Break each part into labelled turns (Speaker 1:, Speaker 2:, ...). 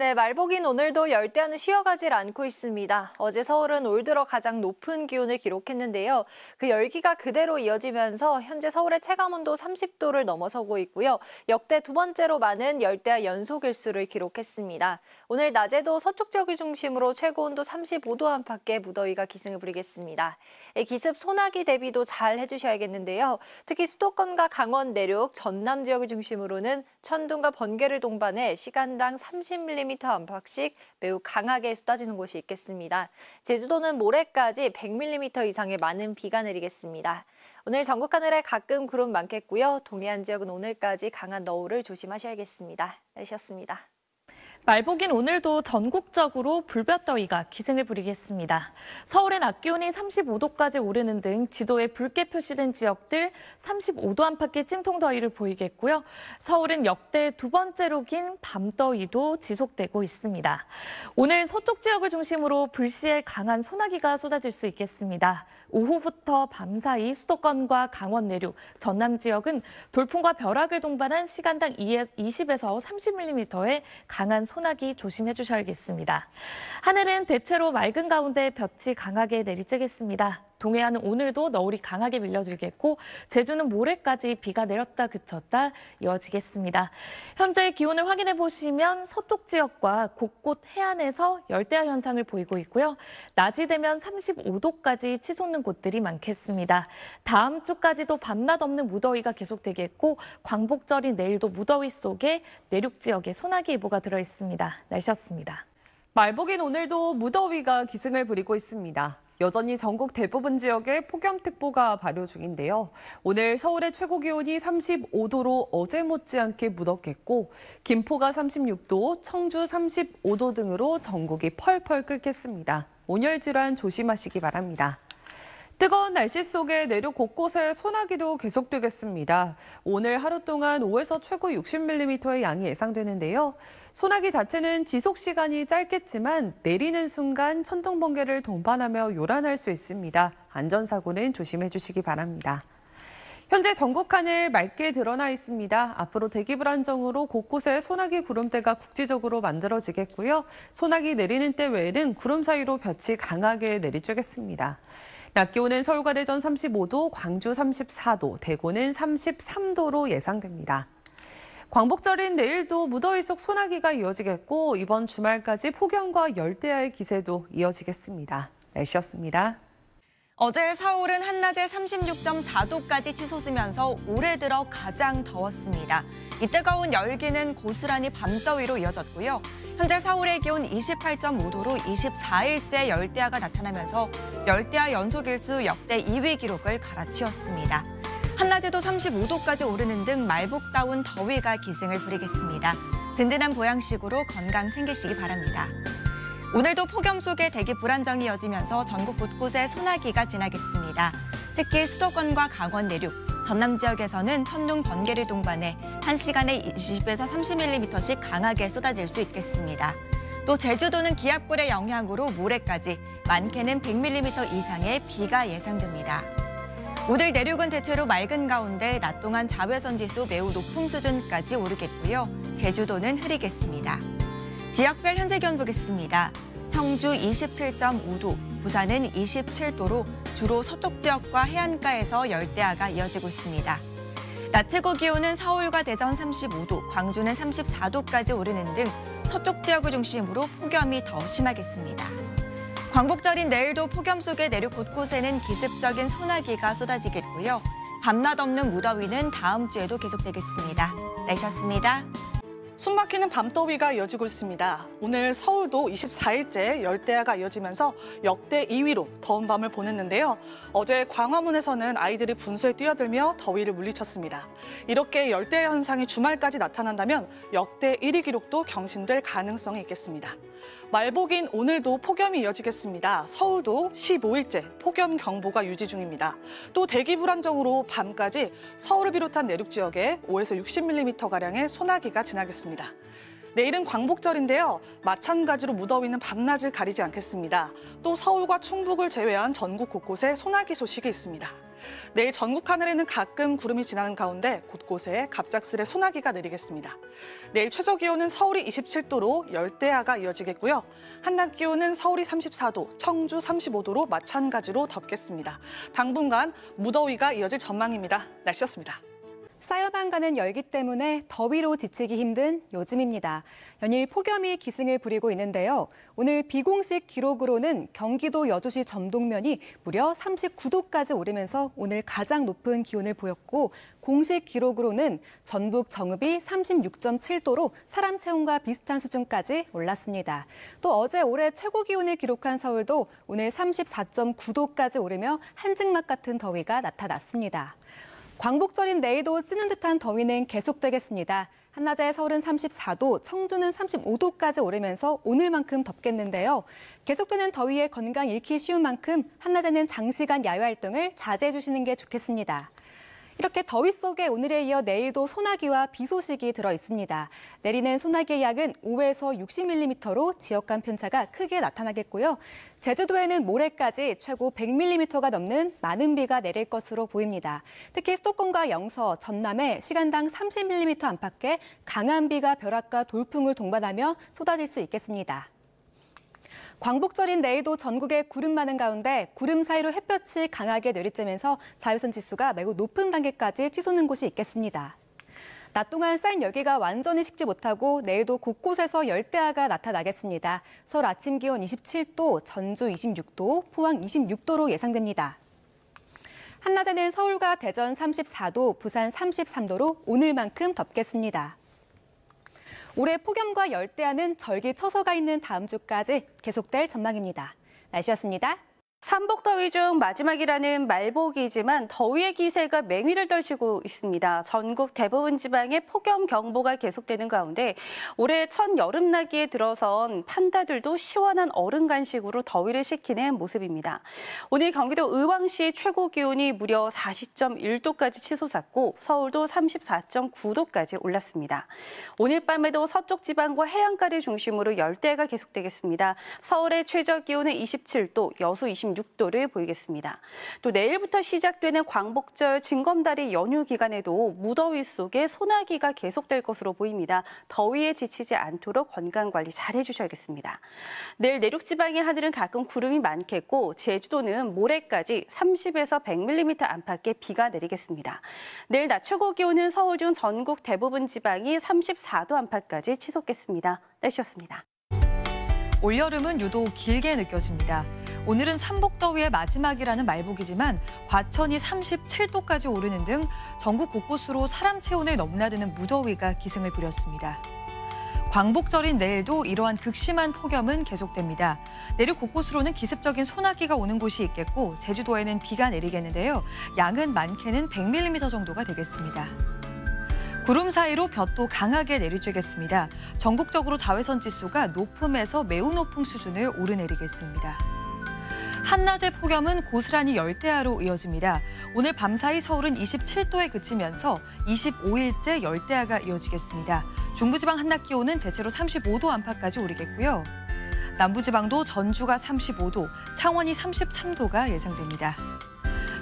Speaker 1: 네, 말복인 오늘도 열대야는 쉬어가질 않고 있습니다. 어제 서울은 올 들어 가장 높은 기온을 기록했는데요. 그 열기가 그대로 이어지면서 현재 서울의 체감온도 30도를 넘어서고 있고요. 역대 두 번째로 많은 열대야 연속 일수를 기록했습니다. 오늘 낮에도 서쪽 지역을 중심으로 최고온도 35도 안팎의 무더위가 기승을 부리겠습니다. 기습 소나기 대비도 잘 해주셔야겠는데요. 특히 수도권과 강원 내륙, 전남 지역을 중심으로는 천둥과 번개를 동반해 시간당 30mm 안팎씩 매우 강하게 쏟아지는 곳이 있겠습니다. 제주도는 모레까지 100mm 이상의 많은 비가 내리겠습니다. 오늘 전국 하늘에 가끔 구름 많겠고요. 동해안 지역은 오늘까지 강한 너울을 조심하셔야겠습니다. 날씨였습니다.
Speaker 2: 말복인 오늘도 전국적으로 불볕더위가 기승을 부리겠습니다. 서울의 낮 기온이 35도까지 오르는 등 지도에 붉게 표시된 지역들 35도 안팎의 찜통더위를 보이겠고요. 서울은 역대 두 번째로 긴 밤더위도 지속되고 있습니다. 오늘 서쪽 지역을 중심으로 불시에 강한 소나기가 쏟아질 수 있겠습니다. 오후부터 밤사이 수도권과 강원 내륙, 전남 지역은 돌풍과 벼락을 동반한 시간당 20에서 30mm의 강한 소나기 조심해 주셔야겠습니다. 하늘은 대체로 맑은 가운데 볕이 강하게 내리쬐겠습니다. 동해안은 오늘도 너울이 강하게 밀려들겠고 제주는 모레까지 비가 내렸다 그쳤다 이어지겠습니다. 현재 기온을 확인해 보시면 서쪽 지역과 곳곳 해안에서 열대야 현상을 보이고 있고요. 낮이 되면 35도까지 치솟는 곳들이 많겠습니다. 다음 주까지도 밤낮 없는 무더위가 계속되겠고 광복절인 내일도 무더위 속에 내륙 지역에 소나기 예보가 들어있습니다. 날씨였습니다.
Speaker 3: 말복인 오늘도 무더위가 기승을 부리고 있습니다. 여전히 전국 대부분 지역에 폭염특보가 발효 중인데요. 오늘 서울의 최고 기온이 35도로 어제 못지않게 무덥겠고 김포가 36도, 청주 35도 등으로 전국이 펄펄 끓겠습니다. 온열 질환 조심하시기 바랍니다. 뜨거운 날씨 속에 내륙 곳곳에 소나기도 계속되겠습니다. 오늘 하루 동안 5에서 최고 60mm의 양이 예상되는데요. 소나기 자체는 지속 시간이 짧겠지만 내리는 순간 천둥 번개를 동반하며 요란할 수 있습니다. 안전사고는 조심해 주시기 바랍니다. 현재 전국 하늘 맑게 드러나 있습니다. 앞으로 대기 불안정으로 곳곳에 소나기 구름대가 국지적으로 만들어지겠고요. 소나기 내리는 때 외에는 구름 사이로 볕이 강하게 내리쬐겠습니다. 낮 기온은 서울과 대전 35도, 광주 34도, 대구는 33도로 예상됩니다. 광복절인 내일도 무더위 속 소나기가 이어지겠고 이번 주말까지 폭염과 열대야의 기세도 이어지겠습니다. 날씨였습니다.
Speaker 4: 어제 서울은 한낮에 36.4도까지 치솟으면서 올해 들어 가장 더웠습니다. 이 뜨거운 열기는 고스란히 밤더위로 이어졌고요. 현재 서울의 기온 28.5도로 24일째 열대야가 나타나면서 열대야 연속 일수 역대 2위 기록을 갈아치웠습니다. 한낮에도 35도까지 오르는 등 말복다운 더위가 기승을 부리겠습니다. 든든한 보양식으로 건강 챙기시기 바랍니다. 오늘도 폭염 속에 대기 불안정이 이어지면서 전국 곳곳에 소나기가 지나겠습니다. 특히 수도권과 강원 내륙, 전남 지역에서는 천둥 번개를 동반해 1시간에 20에서 30mm씩 강하게 쏟아질 수 있겠습니다. 또 제주도는 기압골의 영향으로 모레까지 많게는 100mm 이상의 비가 예상됩니다. 오늘 내륙은 대체로 맑은 가운데 낮 동안 자외선 지수 매우 높은 수준까지 오르겠고요. 제주도는 흐리겠습니다. 지역별 현재 기온 보겠습니다. 청주 27.5도, 부산은 27도로 주로 서쪽 지역과 해안가에서 열대야가 이어지고 있습니다. 낮 최고 기온은 서울과 대전 35도, 광주는 34도까지 오르는 등 서쪽 지역을 중심으로 폭염이 더 심하겠습니다. 광복절인 내일도 폭염 속에 내륙 곳곳에는 기습적인 소나기가 쏟아지겠고요. 밤낮 없는 무더위는 다음 주에도 계속되겠습니다. 날씨였습니다.
Speaker 5: 숨막히는 밤더위가 이어지고 있습니다. 오늘 서울도 24일째 열대야가 이어지면서 역대 2위로 더운 밤을 보냈는데요. 어제 광화문에서는 아이들이 분수에 뛰어들며 더위를 물리쳤습니다. 이렇게 열대야 현상이 주말까지 나타난다면 역대 1위 기록도 경신될 가능성이 있겠습니다. 말복인 오늘도 폭염이 이어지겠습니다. 서울도 15일째 폭염 경보가 유지 중입니다. 또 대기 불안정으로 밤까지 서울을 비롯한 내륙 지역에 5에서 60mm가량의 소나기가 지나겠습니다. 내일은 광복절인데요. 마찬가지로 무더위는 밤낮을 가리지 않겠습니다. 또 서울과 충북을 제외한 전국 곳곳에 소나기 소식이 있습니다. 내일 전국 하늘에는 가끔 구름이 지나는 가운데 곳곳에 갑작스레 소나기가 내리겠습니다. 내일 최저 기온은 서울이 27도로 열대야가 이어지겠고요. 한낮 기온은 서울이 34도, 청주 35도로 마찬가지로 덥겠습니다. 당분간 무더위가 이어질 전망입니다. 날씨였습니다.
Speaker 6: 쌓여만 가는 열기 때문에 더위로 지치기 힘든 요즘입니다. 연일 폭염이 기승을 부리고 있는데요. 오늘 비공식 기록으로는 경기도 여주시 점동면이 무려 39도까지 오르면서 오늘 가장 높은 기온을 보였고, 공식 기록으로는 전북 정읍이 36.7도로 사람 체온과 비슷한 수준까지 올랐습니다. 또 어제 올해 최고 기온을 기록한 서울도 오늘 34.9도까지 오르며 한증막 같은 더위가 나타났습니다. 광복절인 내일도 찌는 듯한 더위는 계속되겠습니다. 한낮에 서울은 34도, 청주는 35도까지 오르면서 오늘만큼 덥겠는데요. 계속되는 더위에 건강 잃기 쉬운 만큼 한낮에는 장시간 야외 활동을 자제해 주시는 게 좋겠습니다. 이렇게 더위 속에 오늘에 이어 내일도 소나기와 비 소식이 들어 있습니다. 내리는 소나기의 양은 5에서 60mm로 지역 간 편차가 크게 나타나겠고요. 제주도에는 모레까지 최고 100mm가 넘는 많은 비가 내릴 것으로 보입니다. 특히 수도권과 영서, 전남에 시간당 30mm 안팎의 강한 비가 벼락과 돌풍을 동반하며 쏟아질 수 있겠습니다. 광복절인 내일도 전국에 구름 많은 가운데 구름 사이로 햇볕이 강하게 내리쬐면서 자외선 지수가 매우 높은 단계까지 치솟는 곳이 있겠습니다. 낮 동안 쌓인 열기가 완전히 식지 못하고 내일도 곳곳에서 열대야가 나타나겠습니다. 서울 아침 기온 27도, 전주 26도, 포항 26도로 예상됩니다. 한낮에는 서울과 대전 34도, 부산 33도로 오늘만큼 덥겠습니다. 올해 폭염과 열대야는 절기 처서가 있는 다음 주까지 계속될 전망입니다. 날씨였습니다.
Speaker 7: 삼복더위 중 마지막이라는 말복이지만 더위의 기세가 맹위를 떨치고 있습니다. 전국 대부분 지방에 폭염경보가 계속되는 가운데 올해 첫 여름나기에 들어선 판다들도 시원한 얼음 간식으로 더위를 식히는 모습입니다. 오늘 경기도 의왕시 최고 기온이 무려 40.1도까지 치솟았고 서울도 34.9도까지 올랐습니다. 오늘 밤에도 서쪽 지방과 해안가를 중심으로 열대야가 계속되겠습니다. 서울의 최저 기온은 27도, 여수 26도를 보이겠습니다. 또 내일부터 시작되는 광복절 징검다리 연휴 기간에도 무더위 속에 소나기가 계속될 것으로 보입니다. 더위에 지치지 않도록 건강관리 잘 해주셔야겠습니다. 내일 내륙 지방의 하늘은 가끔 구름이 많겠고 제주도는 모레까지 30에서 100mm 안팎의 비가 내리겠습니다. 내일 낮 최고 기온은 서울 중 전국 대부분 지방이 34도 안팎까지 치솟겠습니다. 날씨였습니다.
Speaker 8: 올여름은 유독 길게 느껴집니다. 오늘은 삼복더위의 마지막이라는 말복이지만 과천이 37도까지 오르는 등 전국 곳곳으로 사람 체온을 넘나드는 무더위가 기승을 부렸습니다. 광복절인 내일도 이러한 극심한 폭염은 계속됩니다. 내륙 곳곳으로는 기습적인 소나기가 오는 곳이 있겠고 제주도에는 비가 내리겠는데요. 양은 많게는 100mm 정도가 되겠습니다. 구름 사이로 볕도 강하게 내리쬐겠습니다. 전국적으로 자외선 지수가 높음에서 매우 높음 수준을 오르내리겠습니다. 한낮의 폭염은 고스란히 열대야로 이어집니다. 오늘 밤사이 서울은 27도에 그치면서 25일째 열대야가 이어지겠습니다. 중부지방 한낮 기온은 대체로 35도 안팎까지 오르겠고요. 남부지방도 전주가 35도, 창원이 33도가 예상됩니다.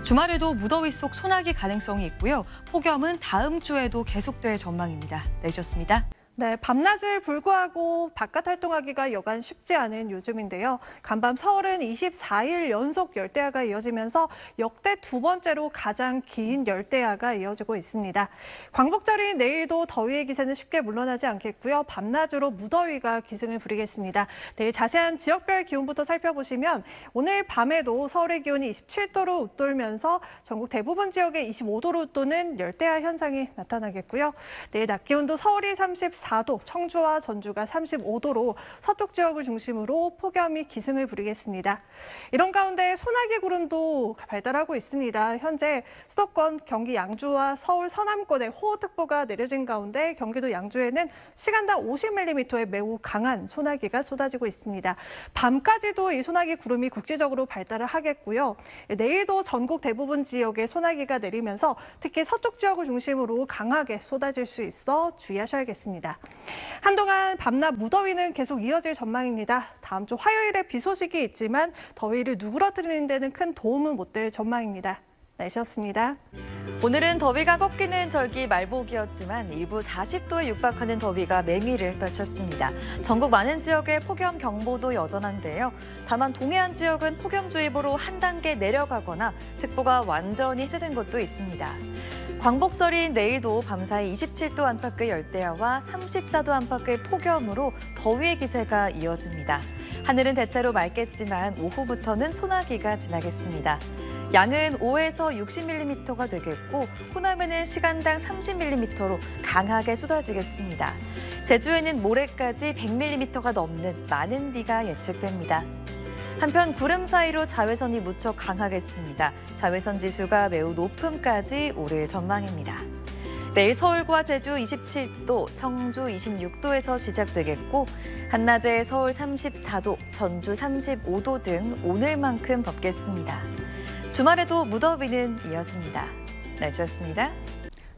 Speaker 8: 주말에도 무더위 속 소나기 가능성이 있고요. 폭염은 다음 주에도 계속될 전망입니다. 내셨습니다.
Speaker 9: 네, 밤낮을 불구하고 바깥 활동하기가 여간 쉽지 않은 요즘인데요. 간밤 서울은 24일 연속 열대야가 이어지면서 역대 두 번째로 가장 긴 열대야가 이어지고 있습니다. 광복절인 내일도 더위의 기세는 쉽게 물러나지 않겠고요. 밤낮으로 무더위가 기승을 부리겠습니다. 내일 자세한 지역별 기온부터 살펴보시면 오늘 밤에도 서울의 기온이 27도로 웃돌면서 전국 대부분 지역에 25도로 웃도는 열대야 현상이 나타나겠고요. 내일 낮 기온도 서울이 34도, 청주와 전주가 35도로 서쪽 지역을 중심으로 폭염이 기승을 부리겠습니다. 이런 가운데 소나기 구름도 발달하고 있습니다. 현재 수도권, 경기 양주와 서울 서남권에 호우특보가 내려진 가운데 경기도 양주에는 시간당 50mm의 매우 강한 소나기가 쏟아지고 있습니다. 밤까지도 이 소나기 구름이 국지적으로 발달을 하겠고요. 내일도 전국 대부분 지역에 소나기가 내리면서 특히 서쪽 지역을 중심으로 강하게 쏟아질 수 있어 주의하셔야겠습니다. 있습니다. 한동안 밤낮 무더위는 계속 이어질 전망입니다. 다음 주 화요일에 비 소식이 있지만 더위를 누그러뜨리는 데는 큰 도움은 못 될 전망입니다. 날씨였습니다.
Speaker 10: 오늘은 더위가 꺾이는 절기 말복이었지만 일부 40도에 육박하는 더위가 맹위를 떨쳤습니다. 전국 많은 지역에 폭염경보도 여전한데요. 다만 동해안 지역은 폭염주의보로 한 단계 내려가거나 특보가 완전히 해제된 곳도 있습니다. 광복절인 내일도 밤사이 27도 안팎의 열대야와 34도 안팎의 폭염으로 더위의 기세가 이어집니다. 하늘은 대체로 맑겠지만 오후부터는 소나기가 지나겠습니다. 양은 5에서 60mm가 되겠고 호남에는 시간당 30mm로 강하게 쏟아지겠습니다. 제주에는 모레까지 100mm가 넘는 많은 비가 예측됩니다. 한편 구름 사이로 자외선이 무척 강하겠습니다. 자외선 지수가 매우 높음까지 오를 전망입니다. 내일 서울과 제주 27도, 청주 26도에서 시작되겠고 한낮에 서울 34도, 전주 35도 등 오늘만큼 덥겠습니다. 주말에도 무더위는 이어집니다. 날씨였습니다.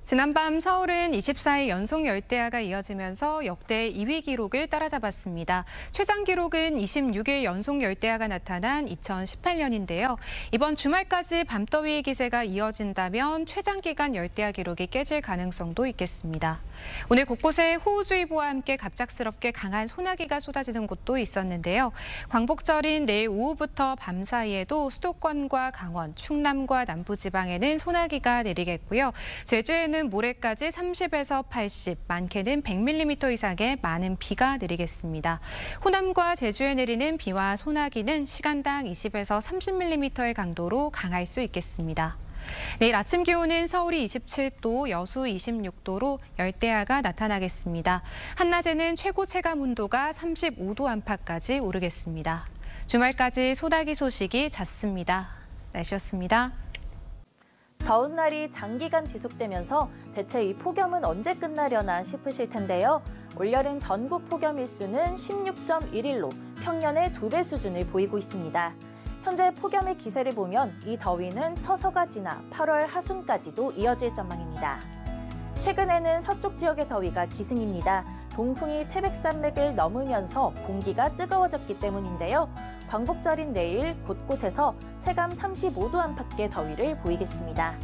Speaker 11: 지난밤 서울은 24일 연속 열대야가 이어지면서 역대 2위 기록을 따라잡았습니다. 최장 기록은 26일 연속 열대야가 나타난 2018년인데요. 이번 주말까지 밤더위의 기세가 이어진다면 최장 기간 열대야 기록이 깨질 가능성도 있겠습니다. 오늘 곳곳에 호우주의보와 함께 갑작스럽게 강한 소나기가 쏟아지는 곳도 있었는데요. 광복절인 내일 오후부터 밤 사이에도 수도권과 강원, 충남과 남부지방에는 소나기가 내리겠고요. 제주에는 모레까지 30에서 80, 많게는 100mm 이상의 많은 비가 내리겠습니다. 호남과 제주에 내리는 비와 소나기는 시간당 20에서 30mm의 강도로 강할 수 있겠습니다. 내일 아침 기온은 서울이 27도, 여수 26도로 열대야가 나타나겠습니다. 한낮에는 최고 체감 온도가 35도 안팎까지 오르겠습니다. 주말까지 소나기 소식이 잦습니다. 날씨였습니다.
Speaker 12: 더운 날이 장기간 지속되면서 대체 이 폭염은 언제 끝나려나 싶으실 텐데요. 올여름 전국 폭염 일수는 16.1일로 평년의 2배 수준을 보이고 있습니다. 현재 폭염의 기세를 보면 이 더위는 처서가 지나 8월 하순까지도 이어질 전망입니다. 최근에는 서쪽 지역의 더위가 기승입니다. 동풍이 태백산맥을 넘으면서 공기가 뜨거워졌기 때문인데요. 광복절인 내일 곳곳에서 체감 35도 안팎의 더위를 보이겠습니다.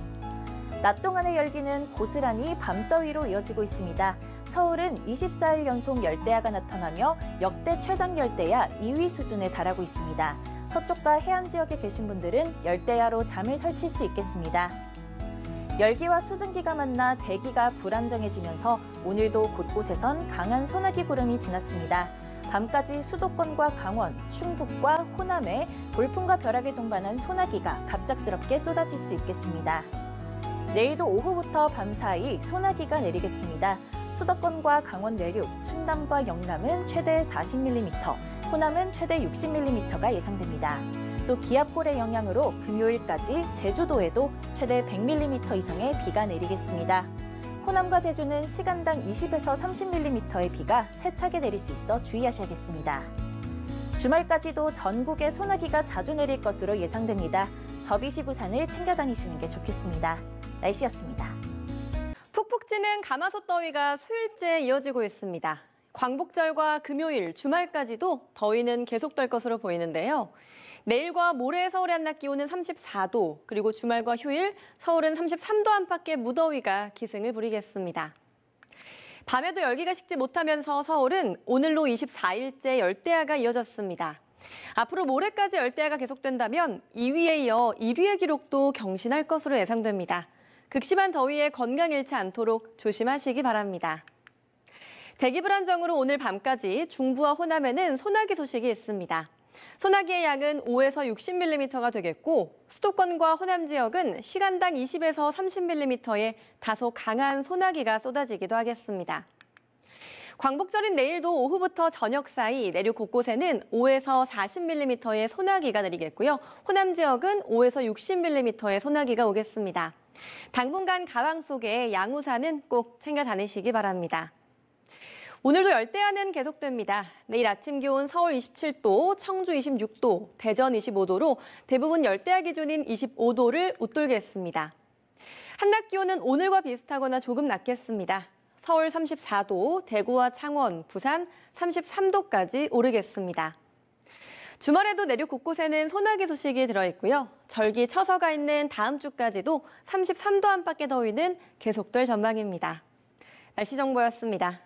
Speaker 12: 낮 동안의 열기는 고스란히 밤더위로 이어지고 있습니다. 서울은 24일 연속 열대야가 나타나며 역대 최장 열대야 2위 수준에 달하고 있습니다. 서쪽과 해안 지역에 계신 분들은 열대야로 잠을 설칠 수 있겠습니다. 열기와 수증기가 만나 대기가 불안정해지면서 오늘도 곳곳에선 강한 소나기 구름이 지났습니다. 밤까지 수도권과 강원, 충북과 호남에 돌풍과 벼락을 동반한 소나기가 갑작스럽게 쏟아질 수 있겠습니다. 내일도 오후부터 밤 사이 소나기가 내리겠습니다. 수도권과 강원 내륙, 충남과 영남은 최대 40mm, 호남은 최대 60mm가 예상됩니다. 또 기압골의 영향으로 금요일까지 제주도에도 최대 100mm 이상의 비가 내리겠습니다. 호남과 제주는 시간당 20에서 30mm의 비가 세차게 내릴 수 있어 주의하셔야겠습니다. 주말까지도 전국에 소나기가 자주 내릴 것으로 예상됩니다. 접이식 우산을 챙겨 다니시는 게 좋겠습니다. 날씨였습니다.
Speaker 13: 푹푹 찌는 가마솥 더위가 수일째 이어지고 있습니다. 광복절과 금요일, 주말까지도 더위는 계속될 것으로 보이는데요. 내일과 모레 서울의 한낮 기온은 34도, 그리고 주말과 휴일 서울은 33도 안팎의 무더위가 기승을 부리겠습니다. 밤에도 열기가 식지 못하면서 서울은 오늘로 24일째 열대야가 이어졌습니다. 앞으로 모레까지 열대야가 계속된다면 2위에 이어 1위의 기록도 경신할 것으로 예상됩니다. 극심한 더위에 건강 잃지 않도록 조심하시기 바랍니다. 대기 불안정으로 오늘 밤까지 중부와 호남에는 소나기 소식이 있습니다. 소나기의 양은 5에서 60mm가 되겠고 수도권과 호남 지역은 시간당 20에서 30mm의 다소 강한 소나기가 쏟아지기도 하겠습니다. 광복절인 내일도 오후부터 저녁 사이 내륙 곳곳에는 5에서 40mm의 소나기가 내리겠고요. 호남 지역은 5에서 60mm의 소나기가 오겠습니다. 당분간 가왕 속에 양우산은 꼭 챙겨 다니시기 바랍니다. 오늘도 열대야는 계속됩니다. 내일 아침 기온 서울 27도, 청주 26도, 대전 25도로 대부분 열대야 기준인 25도를 웃돌겠습니다. 한낮 기온은 오늘과 비슷하거나 조금 낮겠습니다. 서울 34도, 대구와 창원, 부산 33도까지 오르겠습니다. 주말에도 내륙 곳곳에는 소나기 소식이 들어있고요. 절기 처서가 있는 다음 주까지도 33도 안팎의 더위는 계속될 전망입니다. 날씨 정보였습니다.